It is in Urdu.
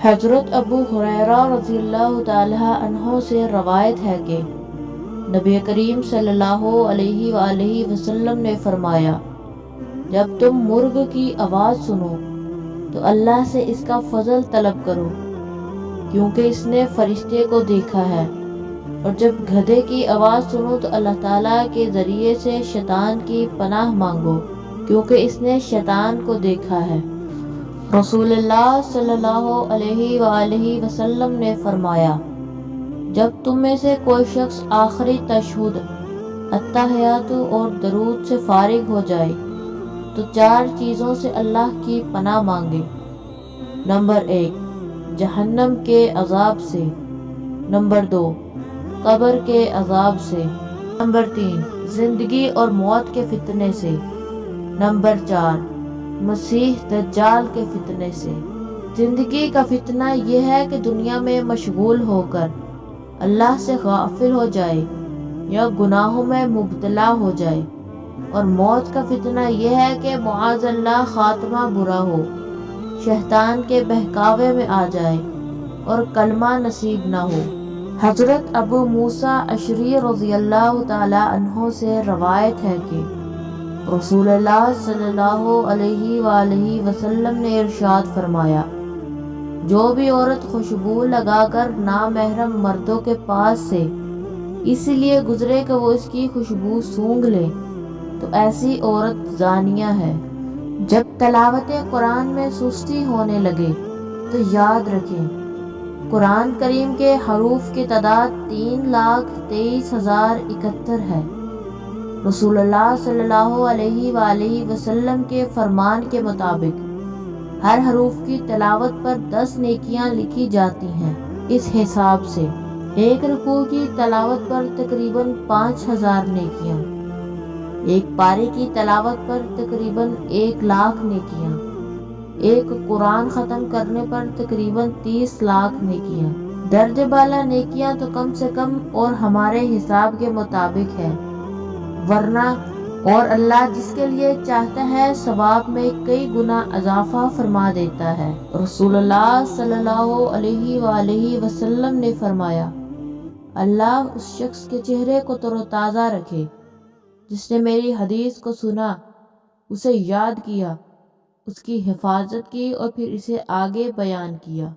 حضرت ابو ہریرہ رضی اللہ تعالی عنہ سے روایت ہے کہ نبی کریم صلی اللہ علیہ وآلہ وسلم نے فرمایا، جب تم مرغ کی آواز سنو تو اللہ سے اس کا فضل طلب کرو کیونکہ اس نے فرشتے کو دیکھا ہے، اور جب گدھے کی آواز سنو تو اللہ تعالیٰ کے ذریعے سے شیطان کی پناہ مانگو کیونکہ اس نے شیطان کو دیکھا ہے۔ رسول اللہ صلی اللہ علیہ وآلہ وسلم نے فرمایا، جب تم میں سے کوئی شخص آخری تشہد، التحیات اور درود سے فارغ ہو جائے تو 4 چیزوں سے اللہ کی پناہ مانگے۔ نمبر 1، جہنم کے عذاب سے۔ نمبر 2، قبر کے عذاب سے۔ نمبر 3، زندگی اور موت کے فتنے سے۔ نمبر 4، مسیح دجال کے فتنے سے۔ زندگی کا فتنہ یہ ہے کہ دنیا میں مشغول ہو کر اللہ سے غافل ہو جائے یا گناہوں میں مبتلا ہو جائے، اور موت کا فتنہ یہ ہے کہ معاذ اللہ خاتمہ برا ہو، شیطان کے بہکاوے میں آ جائے اور کلمہ نصیب نہ ہو۔ حضرت ابو موسیٰ اشعری رضی اللہ تعالی عنہ سے روایت ہے کہ رسول اللہ صلی اللہ علیہ وآلہ وسلم نے ارشاد فرمایا، جو بھی عورت خوشبو لگا کر نامحرم مردوں کے پاس سے اس لیے گزرے کہ وہ اس کی خوشبو سونگھ لے تو ایسی عورت زانیہ ہے۔ جب تلاوت قرآن میں سستی ہونے لگے تو یاد رکھیں، قرآن کریم کے حروف کی تعداد 3,23,071 ہے۔ رسول اللہ صلی اللہ علیہ وآلہ وسلم کے فرمان کے مطابق ہر حروف کی تلاوت پر 10 نیکیاں لکھی جاتی ہیں۔ اس حساب سے ایک رکوع کی تلاوت پر تقریباً 5,000 نیکیاں، ایک پارے کی تلاوت پر تقریباً 1,00,000 نیکیاں، ایک قرآن ختم کرنے پر تقریباً 30 لاکھ نیکیاں۔ درجہ بالا نیکیاں تو کم سے کم اور ہمارے حساب کے مطابق ہے، ورنہ اور اللہ جس کے لیے چاہتا ہے ثواب میں کئی گنا اضافہ فرما دیتا ہے۔ رسول اللہ صلی اللہ علیہ وآلہ وسلم نے فرمایا، اللہ اس شخص کے چہرے کو تر و تازہ رکھے جس نے میری حدیث کو سنا، اسے یاد کیا، اس کی حفاظت کی اور پھر اسے آگے بیان کیا۔